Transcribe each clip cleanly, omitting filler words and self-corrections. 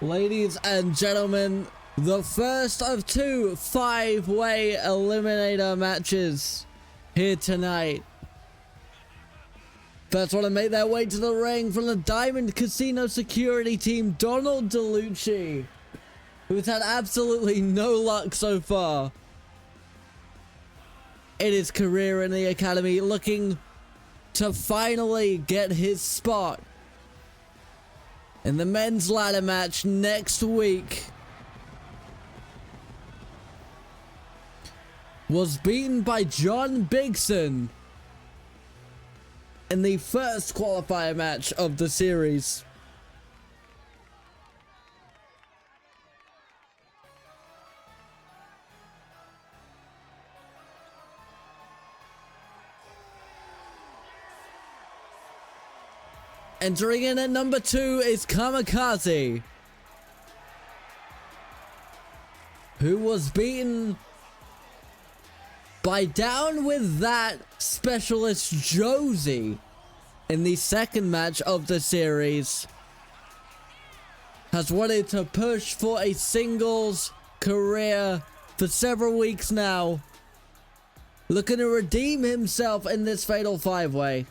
Ladies and gentlemen, the first of two 5-way eliminator matches here tonight. First one to make their way to the ring from the Diamond Casino security team, Donald DeLucci, who's had absolutely no luck so far in his career in the academy, looking to finally get his spot in the men's ladder match next week. Was beaten by John Bigson in the first qualifier match of the series. Entering in at number 2 is Kamikaze, who was beaten by Down With That specialist Josie in the second match of the series. Has wanted to push for a singles career for several weeks now, looking to redeem himself in this Fatal 5-Way.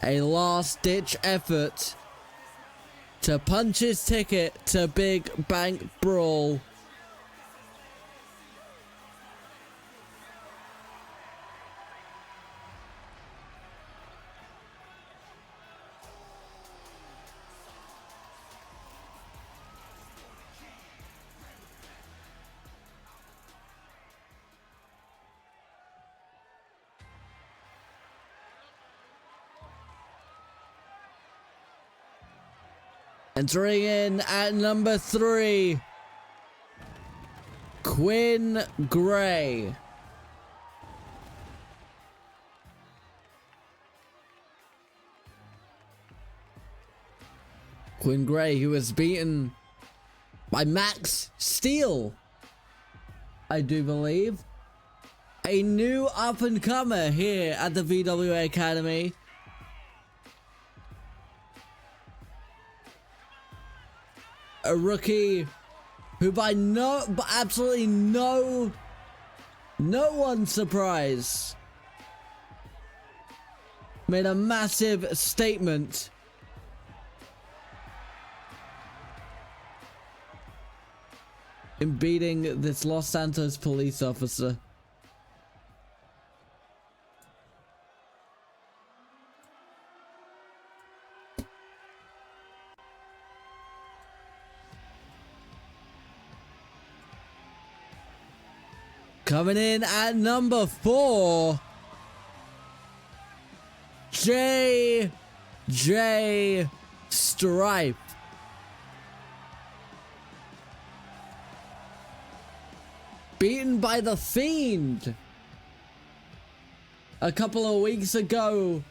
A last-ditch effort to punch his ticket to Big Bank Brawl. Entering in at number 3, Quinn Gray. Quinn Gray, who was beaten by Max Steele, I do believe. A new up-and-comer here at the VWA Academy. A rookie who by absolutely no one's surprise made a massive statement in beating this Los Santos police officer. Coming in at number 4, JJ Stripe. Beaten by The Fiend a couple of weeks ago.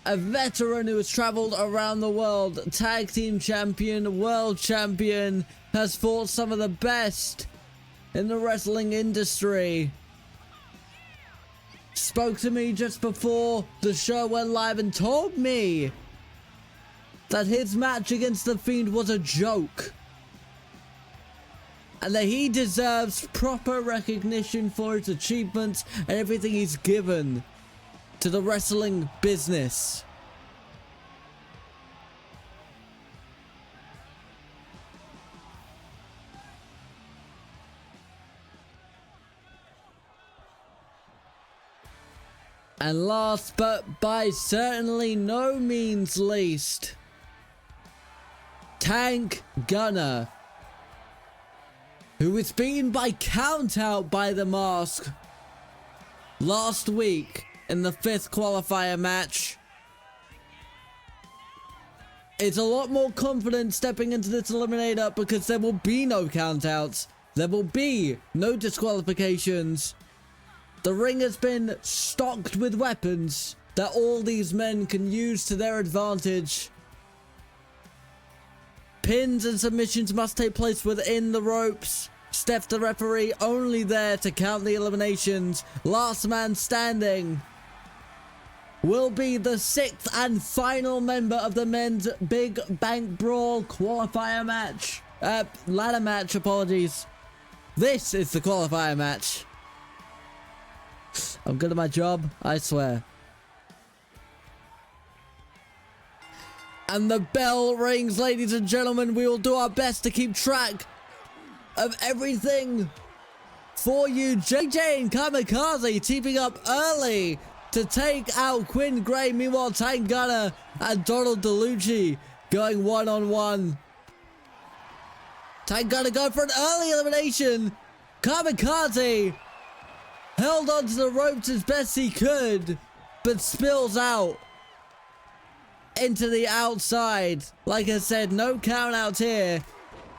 A veteran who has traveled around the world, tag team champion, world champion, has fought some of the best in the wrestling industry. Spoke to me just before the show went live and told me that his match against The Fiend was a joke, and that he deserves proper recognition for his achievements and everything he's given to the wrestling business. And last but by certainly no means least, Tank Gunner, who was beaten by Countout by The Mask last week in the 5th qualifier match, is a lot more confident stepping into this eliminator because there will be no countouts, there will be no disqualifications. The ring has been stocked with weapons that all these men can use to their advantage. Pins and submissions must take place within the ropes. Steph, the referee, only there to count the eliminations. Last man standing. will be the 6th and final member of the men's Big Bank Brawl qualifier match. Ladder match, apologies. This is the qualifier match. I'm good at my job, I swear. And the bell rings, ladies and gentlemen. We will do our best to keep track of everything for you. JJ and Kamikaze teaming up early to take out Quinn Gray. Meanwhile, Tank Gunner and Donald DeLucci going one-on-one. Tank Gunner going for an early elimination. Kamikaze held onto the ropes as best he could, but spills out into the outside. Like I said, no count out here.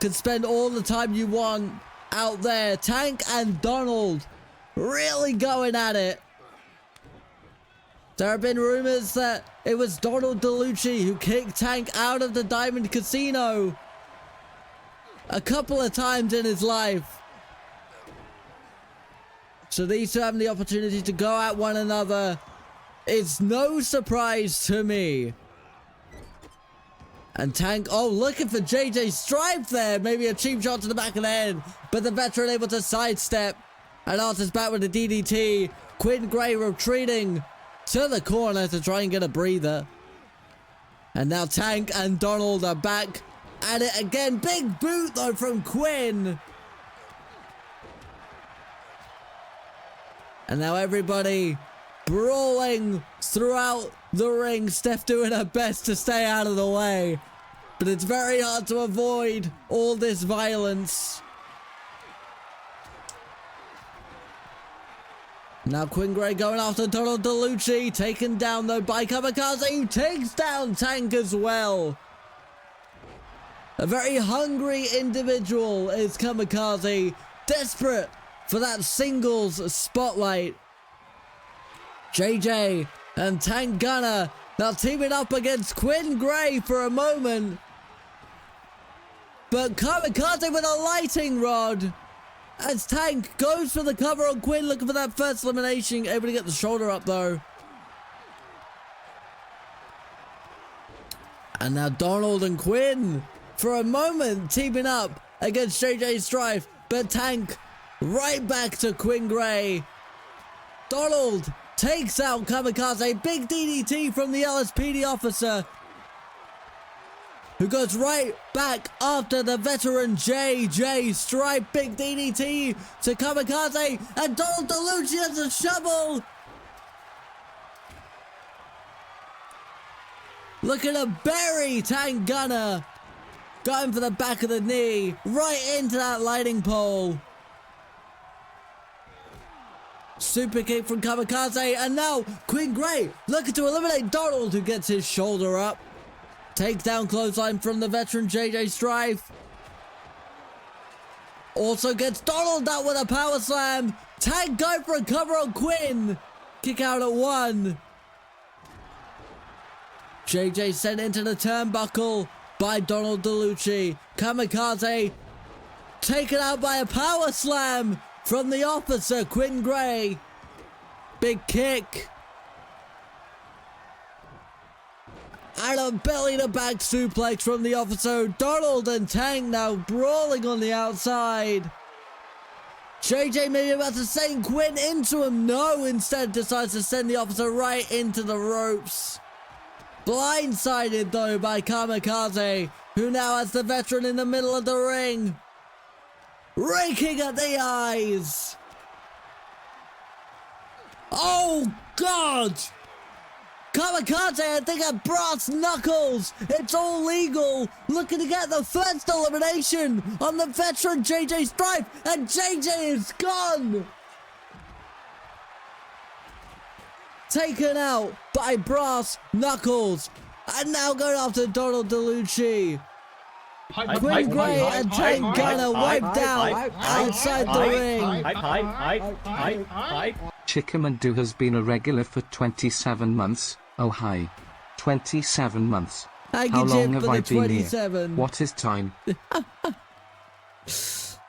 Could spend all the time you want out there. Tank and Donald really going at it. There have been rumors that it was Donald DeLucci who kicked Tank out of the Diamond Casino a couple of times in his life. So these two having the opportunity to go at one another is no surprise to me. And Tank, oh, looking for JJ Stripe there. Maybe a cheap shot to the back of the head. But the veteran able to sidestep. And Arthur's back with a DDT. Quinn Gray retreating to the corner to try and get a breather. And now Tank and Donald are back at it again. Big boot, though, from Quinn. And now everybody brawling throughout the ring. Steph doing her best to stay out of the way, but it's very hard to avoid all this violence. Now Quinn Gray going after Donald DeLucci, taken down though by Kamikaze, who takes down Tank as well. A very hungry individual is Kamikaze, desperate for that singles spotlight. JJ and Tank Gunner now teaming up against Quinn Gray for a moment. But Kamikaze with a lighting rod as Tank goes for the cover on Quinn, looking for that first elimination. Able to get the shoulder up though. And now Donald and Quinn for a moment teaming up against JJ Strife. But Tank right back to Quinn Gray. Donald takes out Kamikaze. Big DDT from the LSPD officer, who goes right back after the veteran JJ Stripe. Big DDT to Kamikaze, and Donald DeLucci has a shovel. Looking to bury Tank Gunner. Going for the back of the knee, right into that lighting pole. Super kick from Kamikaze, and now Quinn Gray looking to eliminate Donald, who gets his shoulder up. Takedown clothesline from the veteran JJ Strife. Also gets Donald out with a power slam. Tank going for a cover on Quinn. Kick out at 1. JJ sent into the turnbuckle by Donald DeLucci. Kamikaze taken out by a power slam from the officer, Quinn Gray. Big kick. And a belly-to-back suplex from the officer. Donald and Tank now brawling on the outside. JJ maybe about to send Quinn into him. No, instead decides to send the officer right into the ropes. Blindsided, though, by Kamikaze, who now has the veteran in the middle of the ring, raking at the eyes. Oh, God! Kamikaze, I think, at brass knuckles. It's all legal. Looking to get the first elimination on the veteran JJ Stripe, and JJ is gone. Taken out by brass knuckles, and now going after Donald DeLucci. Quinn Gray and Tank Gunner wiped out outside the ring. Chikamandu has been a regular for 27 months. Oh hi. 27 months. How long have I been here? What is time?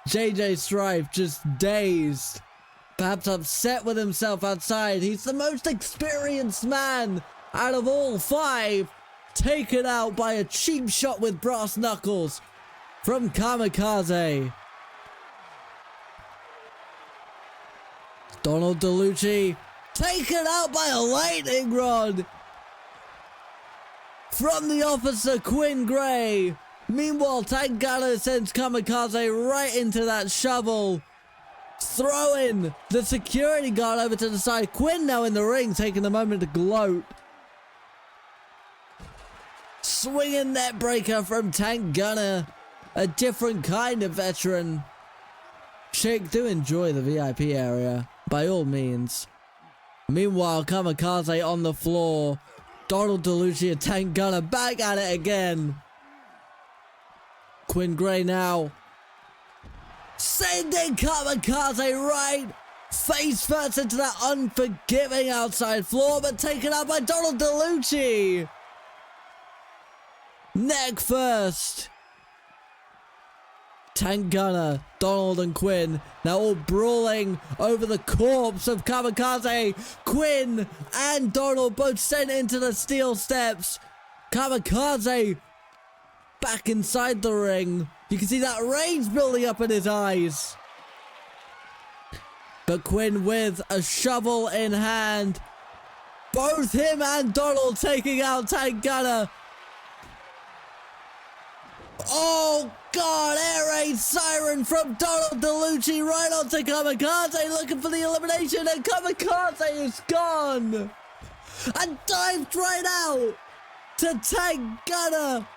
JJ Strife just dazed perhaps upset with himself outside. He's the most experienced man out of all 5. Taken out by a cheap shot with brass knuckles from Kamikaze. Donald DeLucci taken out by a lightning rod from the officer Quinn Gray. Meanwhile, Tank Gunner sends Kamikaze right into that shovel, throwing the security guard over to the side. Quinn now in the ring, taking a moment to gloat. Swinging net breaker from Tank Gunner, a different kind of veteran. Chick, do enjoy the VIP area, by all means. Meanwhile, Kamikaze on the floor. Donald DeLucci and Tank Gunner back at it again. Quinn Gray now sending Kamikaze right face first into that unforgiving outside floor, but taken out by Donald DeLucci. Neck first. Tank Gunner, Donald and Quinn now all brawling over the corpse of Kamikaze. Quinn and Donald both sent into the steel steps. Kamikaze back inside the ring. You can see that rage building up in his eyes. But Quinn with a shovel in hand. Both him and Donald taking out Tank Gunner. Oh God, air raid siren from Donald DeLucci right onto Kamikaze, looking for the elimination, and Kamikaze is gone. And dived right out to Tank Gunner.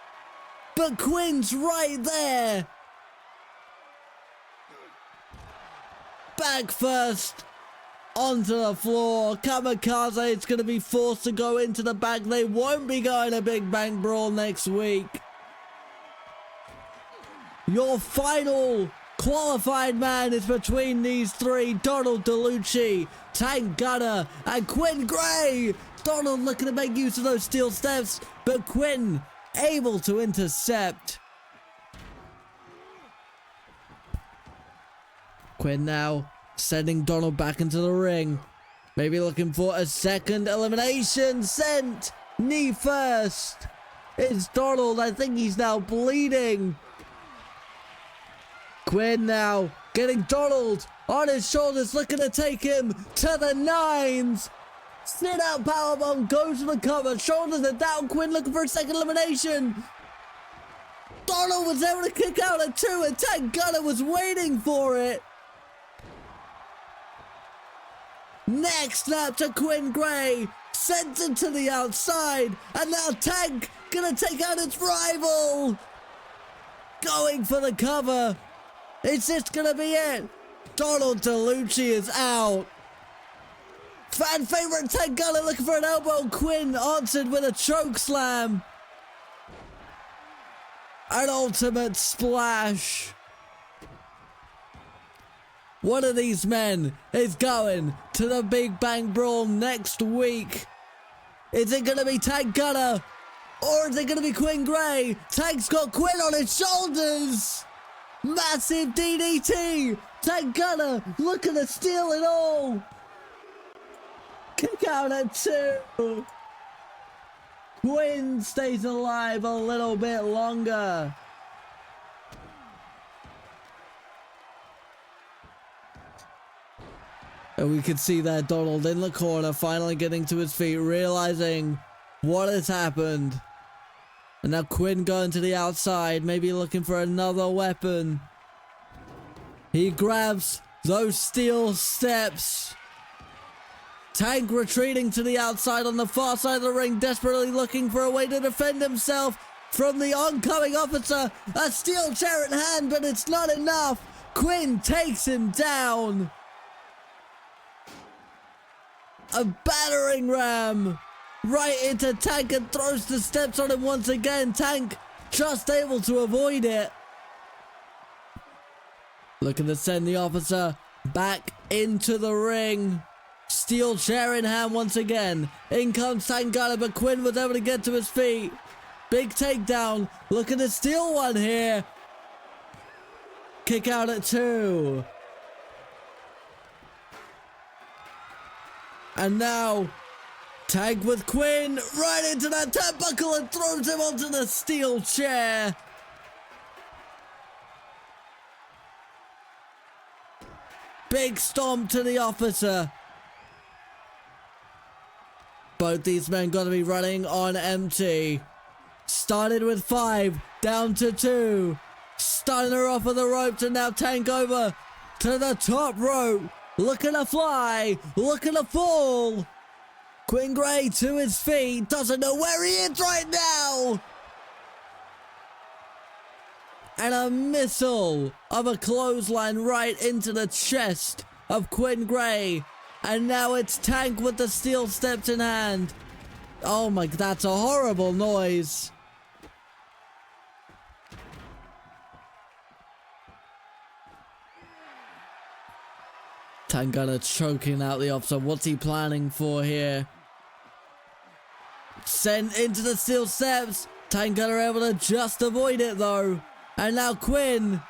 But Quinn's right there. Back first onto the floor. Kamikaze is going to be forced to go into the back. They won't be going to Big Bang Brawl next week. Your final qualified man is between these 3. Donald DeLucci, Tank Gunner, and Quinn Gray. Donald looking to make use of those steel steps, but Quinn able to intercept. Quinn now sending Donald back into the ring. Maybe looking for a second elimination. Sent knee first. It's Donald. I think he's now bleeding. Quinn now getting Donald on his shoulders, looking to take him to the 9s. Sit out powerbomb, goes to the cover, shoulders are down. Quinn looking for a second elimination. Donald was able to kick out at 2, and Tank Gunner was waiting for it. Next snap to Quinn Gray, sent him to the outside, and now Tank gonna take out its rival. Going for the cover. Is this gonna be it? Donald DeLucci is out. Fan favorite Tank Gunner looking for an elbow. Quinn answered with a choke slam. An ultimate splash. One of these men is going to the Big Bang Brawl next week. Is it gonna be Tank Gunner? Or is it gonna be Quinn Gray? Tank's got Quinn on his shoulders. Massive DDT. Tank Gunner looking to steal it all. Kick out at 2. Quinn stays alive a little bit longer. And we can see there Donald in the corner, finally getting to his feet, realizing what has happened. And now Quinn going to the outside, maybe looking for another weapon. He grabs those steel steps. Tank retreating to the outside on the far side of the ring, desperately looking for a way to defend himself from the oncoming officer. A steel chair in hand, but it's not enough. Quinn takes him down. A battering ram right into Tank and throws the steps on him once again. Tank just able to avoid it. Looking to send the officer back into the ring. Steel chair in hand once again. In comes Tank Gunner, but Quinn was able to get to his feet. Big takedown. Looking to steal one here. Kick out at 2. And now, tag with Quinn right into that turnbuckle and throws him onto the steel chair. Big stomp to the officer. Both these men got to be running on empty. Started with 5, down to 2. Starting her off of the ropes and now Tank over to the top rope. Looking to fly, looking to fall. Quinn Gray to his feet, doesn't know where he is right now. And a missile of a clothesline right into the chest of Quinn Gray. And now it's Tank with the steel steps in hand. Oh my, that's a horrible noise. Tangana choking out the officer. What's he planning for here? Sent into the steel steps. Tangana able to just avoid it though. And now Quinn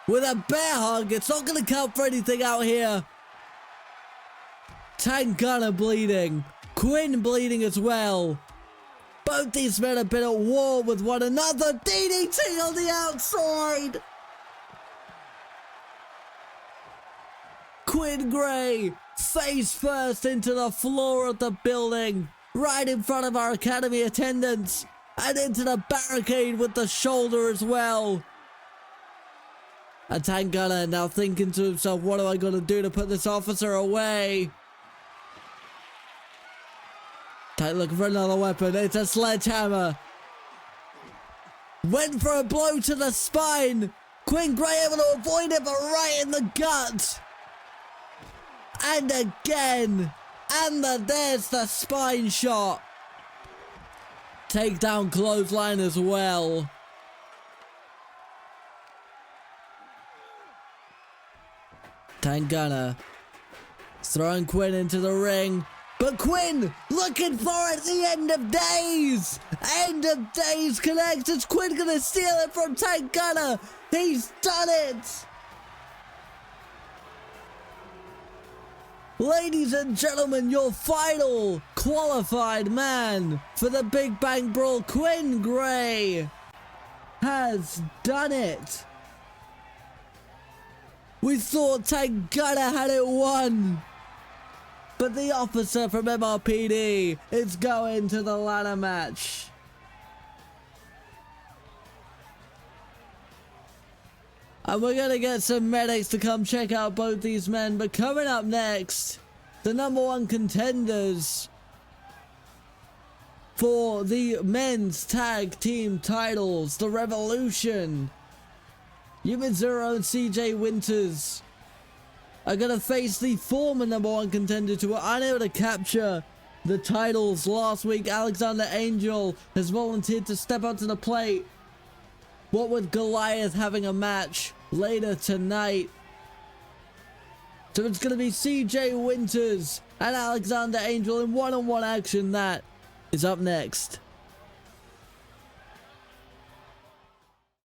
with a bear hug. It's not going to count for anything out here. Tangana bleeding. Quinn bleeding as well. Both these men have been at war with one another. DDT on the outside. Quinn Gray face first into the floor of the building. Right in front of our academy attendants. And into the barricade with the shoulder as well. And Tangana now thinking to himself, what am I going to do to put this officer away? Tank looking for another weapon. It's a sledgehammer. Went for a blow to the spine. Quinn Gray able to avoid it, but right in the gut. And again. And there's the spine shot. Takedown clothesline as well. Tangana throwing Quinn into the ring. But Quinn looking for it at the end of days. End of days connects. Is Quinn going to steal it from Tangana? He's done it. Ladies and gentlemen, your final qualified man for the Big Bang Brawl, Quinn Gray, has done it. We thought Tangana had it won. But the officer from MRPD is going to the ladder match. And we're going to get some medics to come check out both these men. But coming up next, the #1 contenders for the men's tag team titles, the Revolution. Human Zero and CJ Winters are going to face the former #1 contenders who were unable to capture the titles last week. Alexander Angel has volunteered to step up to the plate. What with Goliath having a match later tonight. So it's going to be CJ Winters and Alexander Angel in one-on-one action. That is up next.